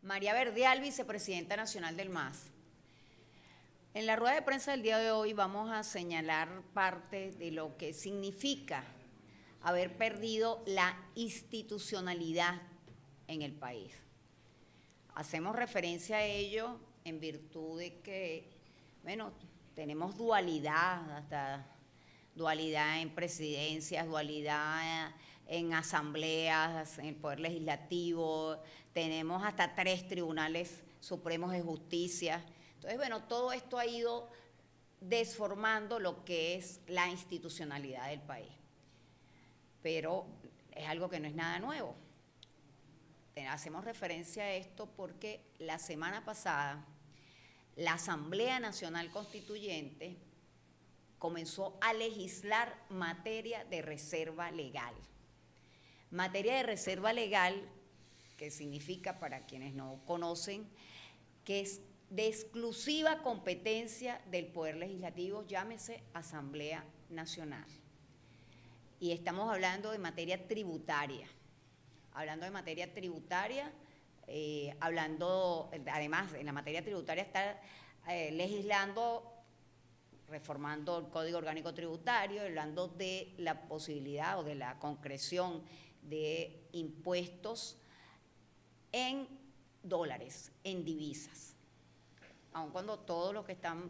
María Verdial, vicepresidenta nacional del MAS. En la rueda de prensa del día de hoy vamos a señalar parte de lo que significa haber perdido la institucionalidad en el país. Hacemos referencia a ello en virtud de que, bueno, tenemos dualidad, hasta dualidad en presidencias, dualidad en asambleas, en el Poder Legislativo, tenemos hasta 3 tribunales supremos de justicia. Entonces, bueno, todo esto ha ido desformando lo que es la institucionalidad del país. Pero es algo que no es nada nuevo. Hacemos referencia a esto porque la semana pasada la Asamblea Nacional Constituyente comenzó a legislar materia de reserva legal. Materia de reserva legal, que significa, para quienes no conocen, que es de exclusiva competencia del Poder Legislativo, llámese Asamblea Nacional. Y estamos hablando de materia tributaria. Hablando de materia tributaria, además, en la materia tributaria está legislando, reformando el Código Orgánico Tributario, hablando de la posibilidad o de la concreción de impuestos en dólares, en divisas. Aun cuando todos los que están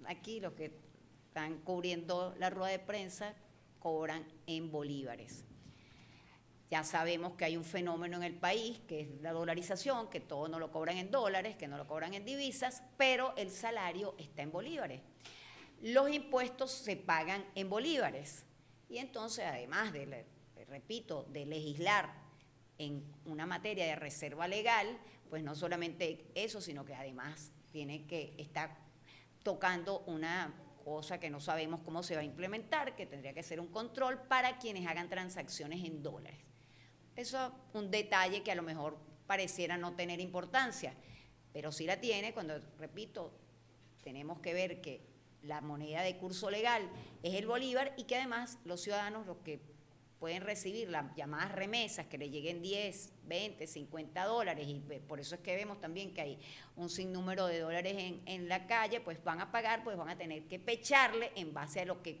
aquí, los que están cubriendo la rueda de prensa, cobran en bolívares. Ya sabemos que hay un fenómeno en el país, que es la dolarización, que todo no lo cobran en dólares, que no lo cobran en divisas, pero el salario está en bolívares. Los impuestos se pagan en bolívares. Y entonces, además de, repito, de legislar en una materia de reserva legal, pues no solamente eso, sino que además tiene que estar tocando una cosa que no sabemos cómo se va a implementar, que tendría que ser un control para quienes hagan transacciones en dólares. Eso es un detalle que a lo mejor pareciera no tener importancia, pero sí la tiene cuando, repito, tenemos que ver que la moneda de curso legal es el bolívar y que además los ciudadanos, los que pueden recibir las llamadas remesas, que le lleguen 10, 20, 50 dólares, y por eso es que vemos también que hay un sinnúmero de dólares en la calle, pues van a pagar, pues van a tener que pecharle en base a lo que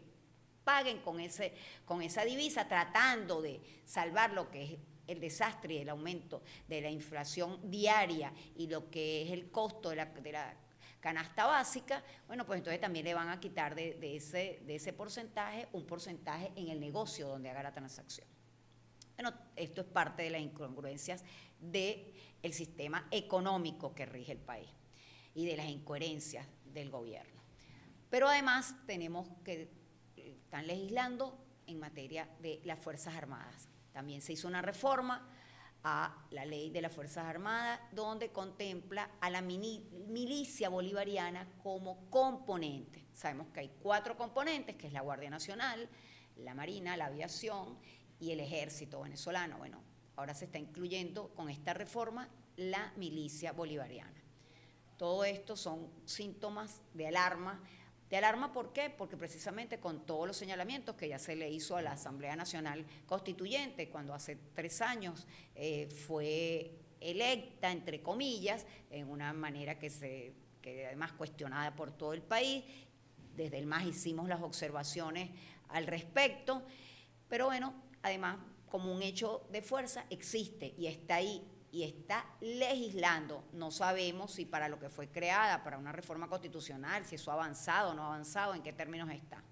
paguen con esa divisa, tratando de salvar lo que es el desastre y el aumento de la inflación diaria y lo que es el costo de la canasta básica. Bueno, pues entonces también le van a quitar de ese porcentaje un porcentaje en el negocio donde haga la transacción. Bueno, esto es parte de las incongruencias del sistema económico que rige el país y de las incoherencias del gobierno. Pero además tenemos que están legislando en materia de las Fuerzas Armadas. También se hizo una reforma a la ley de las Fuerzas Armadas, donde contempla a la milicia bolivariana como componente. Sabemos que hay 4 componentes, que es la Guardia Nacional, la Marina, la Aviación y el Ejército venezolano. Bueno, ahora se está incluyendo con esta reforma la milicia bolivariana. Todo esto son síntomas de alarma. ¿De alarma por qué? Porque precisamente con todos los señalamientos que ya se le hizo a la Asamblea Nacional Constituyente, cuando hace 3 años fue electa, entre comillas, en una manera que además cuestionada por todo el país, desde el MAS hicimos las observaciones al respecto, pero bueno, además como un hecho de fuerza existe y está ahí, y está legislando. No sabemos si para lo que fue creada, para una reforma constitucional, si eso ha avanzado o no ha avanzado, en qué términos está.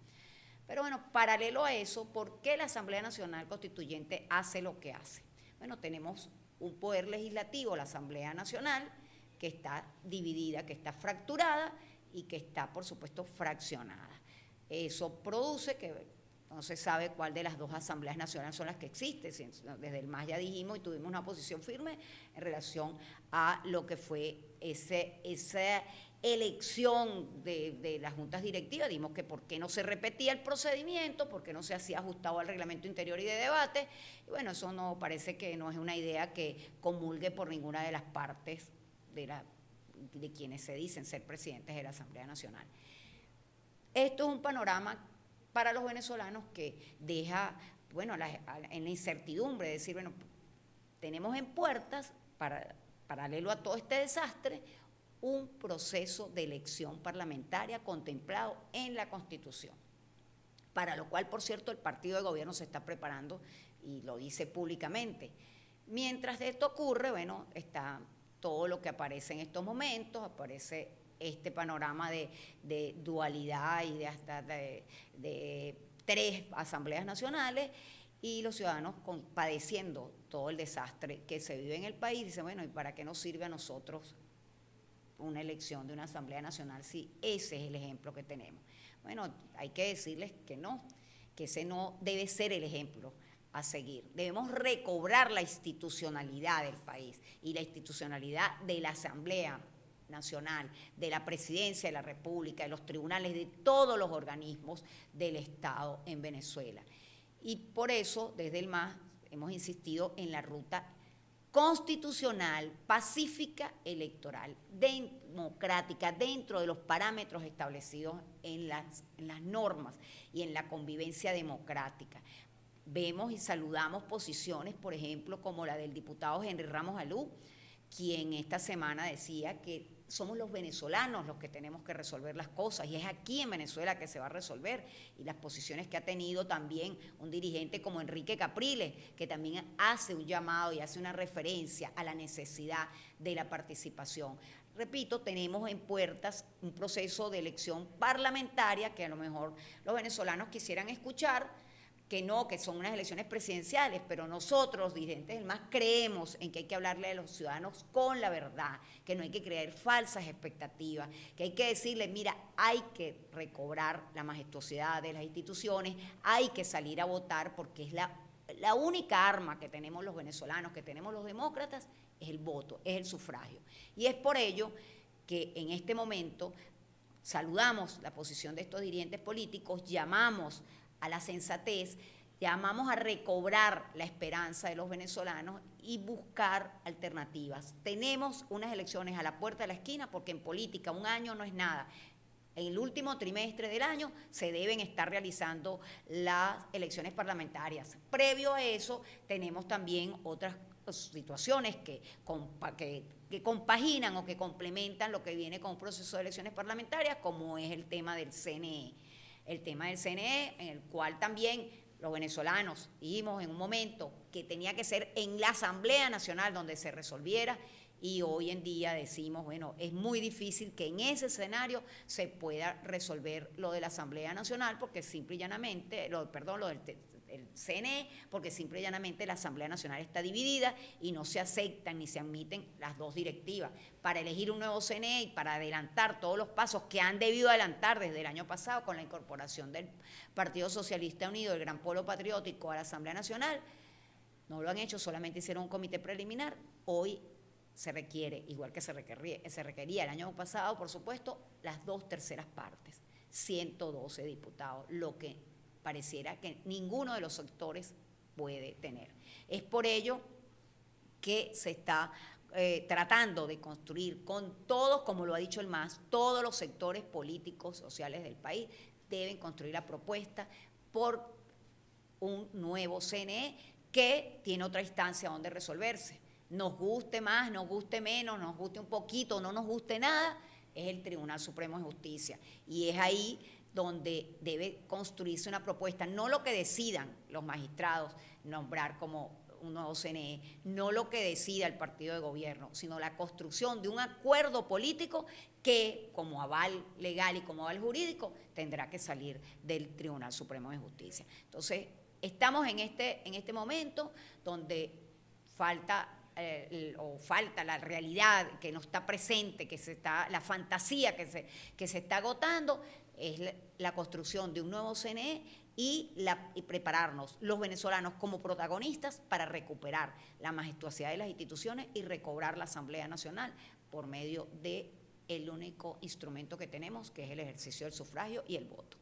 Pero bueno, paralelo a eso, ¿por qué la Asamblea Nacional Constituyente hace lo que hace? Bueno, tenemos un poder legislativo, la Asamblea Nacional, que está dividida, que está fracturada y que está, por supuesto, fraccionada. Eso produce que no se sabe cuál de las 2 asambleas nacionales son las que existen. Desde el MAS ya dijimos y tuvimos una posición firme en relación a lo que fue esa elección de las juntas directivas. Dijimos que por qué no se repetía el procedimiento, por qué no se hacía ajustado al reglamento interior y de debate. Y bueno, eso no parece que no es una idea que comulgue por ninguna de las partes de quienes se dicen ser presidentes de la Asamblea Nacional. Esto es un panorama para los venezolanos que deja, bueno, en la incertidumbre, decir, bueno, tenemos en puertas para paralelo a todo este desastre, un proceso de elección parlamentaria contemplado en la Constitución, para lo cual, por cierto, el partido de gobierno se está preparando y lo dice públicamente. Mientras esto ocurre, bueno, está todo lo que aparece en estos momentos, aparece este panorama de dualidad y de 3 asambleas nacionales, y los ciudadanos padeciendo todo el desastre que se vive en el país. Dicen, bueno, ¿y para qué nos sirve a nosotros una elección de una asamblea nacional si ese es el ejemplo que tenemos? Bueno, hay que decirles que no, que ese no debe ser el ejemplo a seguir. Debemos recobrar la institucionalidad del país y la institucionalidad de la Asamblea Nacional, de la Presidencia de la República, de los tribunales, de todos los organismos del Estado en Venezuela. Y por eso, desde el MAS, hemos insistido en la ruta constitucional, pacífica, electoral, democrática, dentro de los parámetros establecidos en las normas y en la convivencia democrática. Vemos y saludamos posiciones, por ejemplo, como la del diputado Henry Ramos Alú, quien esta semana decía que somos los venezolanos los que tenemos que resolver las cosas, y es aquí en Venezuela que se va a resolver, y las posiciones que ha tenido también un dirigente como Enrique Capriles, que también hace un llamado y hace una referencia a la necesidad de la participación. Repito, tenemos en puertas un proceso de elección parlamentaria que a lo mejor los venezolanos quisieran escuchar, que no, que son unas elecciones presidenciales, pero nosotros, los dirigentes del MAS, creemos en que hay que hablarle a los ciudadanos con la verdad, que no hay que crear falsas expectativas, que hay que decirles, mira, hay que recobrar la majestuosidad de las instituciones, hay que salir a votar, porque es la única arma que tenemos los venezolanos, que tenemos los demócratas, es el voto, es el sufragio. Y es por ello que en este momento saludamos la posición de estos dirigentes políticos, llamamos a la sensatez, llamamos a recobrar la esperanza de los venezolanos y buscar alternativas. Tenemos unas elecciones a la puerta de la esquina, porque en política un año no es nada. En el último trimestre del año se deben estar realizando las elecciones parlamentarias. Previo a eso tenemos también otras situaciones que compaginan o que complementan lo que viene con un proceso de elecciones parlamentarias, como es el tema del CNE. El tema del CNE, en el cual también los venezolanos dijimos en un momento que tenía que ser en la Asamblea Nacional donde se resolviera, y hoy en día decimos, bueno, es muy difícil que en ese escenario se pueda resolver lo de la Asamblea Nacional, porque simple y llanamente, lo del el CNE, porque simple y llanamente la Asamblea Nacional está dividida y no se aceptan ni se admiten las dos directivas. Para elegir un nuevo CNE y para adelantar todos los pasos que han debido adelantar desde el año pasado con la incorporación del Partido Socialista Unido, del Gran Polo Patriótico, a la Asamblea Nacional, no lo han hecho, solamente hicieron un comité preliminar. Hoy se requiere, igual que se requería el año pasado, por supuesto, las 2/3 partes, 112 diputados, lo que pareciera que ninguno de los sectores puede tener. Es por ello que se está tratando de construir con todos, como lo ha dicho el MAS, todos los sectores políticos, sociales del país deben construir la propuesta por un nuevo CNE que tiene otra instancia donde resolverse. Nos guste más, nos guste menos, nos guste un poquito, no nos guste nada, es el Tribunal Supremo de Justicia. Y es ahí donde debe construirse una propuesta, no lo que decidan los magistrados nombrar como un nuevo CNE, no lo que decida el partido de gobierno, sino la construcción de un acuerdo político que, como aval legal y como aval jurídico, tendrá que salir del Tribunal Supremo de Justicia. Entonces, estamos en este momento donde falta la realidad que no está presente, la fantasía que se está agotando, es la construcción de un nuevo CNE y prepararnos los venezolanos como protagonistas para recuperar la majestuosidad de las instituciones y recobrar la Asamblea Nacional por medio del único instrumento que tenemos, que es el ejercicio del sufragio y el voto.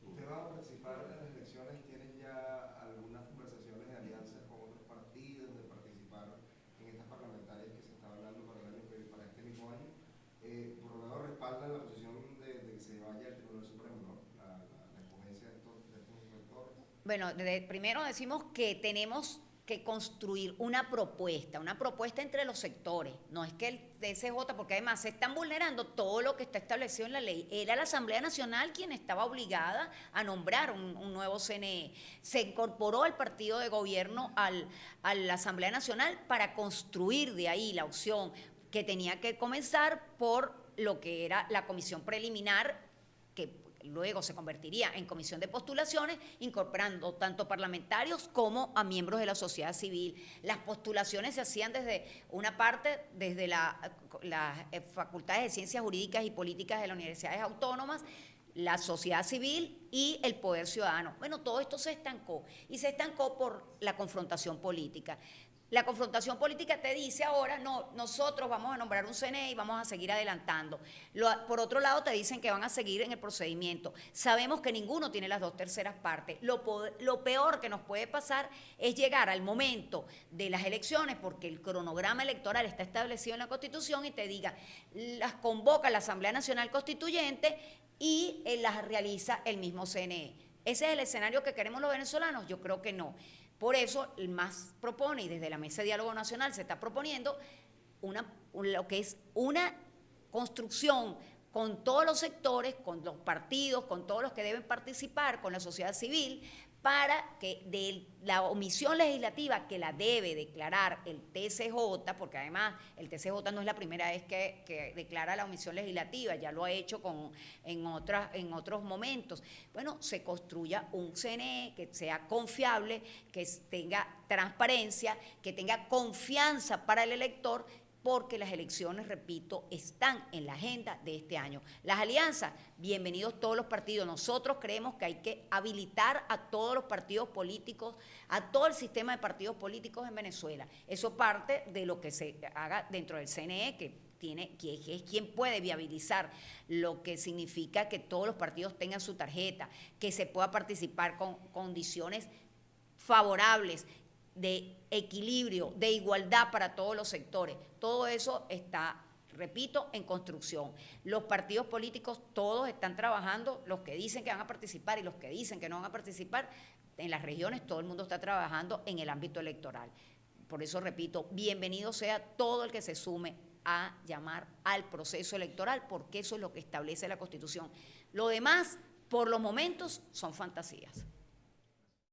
¿Usted va a participar en las elecciones? ¿Tienen ya algunas conversaciones de alianza con otros partidos, de participar en estas parlamentarias que se está hablando para este mismo año? Por lo menos respaldan la posición de que se vaya al Tribunal Supremo, ¿no? La escogencia de estos inspectores. Bueno, primero decimos que tenemos que construir una propuesta entre los sectores. No es que el TSJ, porque además se están vulnerando todo lo que está establecido en la ley. Era la Asamblea Nacional quien estaba obligada a nombrar un nuevo CNE. Se incorporó el partido de gobierno a la Asamblea Nacional para construir de ahí la opción que tenía que comenzar por lo que era la comisión preliminar, que luego se convertiría en comisión de postulaciones, incorporando tanto parlamentarios como a miembros de la sociedad civil. Las postulaciones se hacían desde una parte, desde las facultades de Ciencias Jurídicas y Políticas de las universidades autónomas, la sociedad civil y el poder ciudadano. Bueno, todo esto se estancó, y se estancó por la confrontación política. La confrontación política te dice ahora, no, nosotros vamos a nombrar un CNE y vamos a seguir adelantando. Por otro lado, te dicen que van a seguir en el procedimiento. Sabemos que ninguno tiene las 2/3 partes. Lo peor que nos puede pasar es llegar al momento de las elecciones, porque el cronograma electoral está establecido en la Constitución, y te diga, las convoca la Asamblea Nacional Constituyente y las realiza el mismo CNE. ¿Ese es el escenario que queremos los venezolanos? Yo creo que no. Por eso el MAS propone, y desde la Mesa de Diálogo Nacional se está proponiendo, lo que es una construcción con todos los sectores, con los partidos, con todos los que deben participar, con la sociedad civil, para que de la omisión legislativa que la debe declarar el TSJ, porque además el TSJ no es la primera vez que declara la omisión legislativa, ya lo ha hecho en otros momentos. Bueno, se construya un CNE que sea confiable, que tenga transparencia, que tenga confianza para el elector, porque las elecciones, repito, están en la agenda de este año. Las alianzas, bienvenidos todos los partidos. Nosotros creemos que hay que habilitar a todos los partidos políticos, a todo el sistema de partidos políticos en Venezuela. Eso parte de lo que se haga dentro del CNE, que es quien puede viabilizar, lo que significa que todos los partidos tengan su tarjeta, que se pueda participar con condiciones favorables, de equilibrio, de igualdad para todos los sectores. Todo eso está, repito, en construcción. Los partidos políticos todos están trabajando, los que dicen que van a participar y los que dicen que no van a participar. En las regiones todo el mundo está trabajando en el ámbito electoral. Por eso, repito, bienvenido sea todo el que se sume a llamar al proceso electoral, porque eso es lo que establece la Constitución. Lo demás, por los momentos, son fantasías.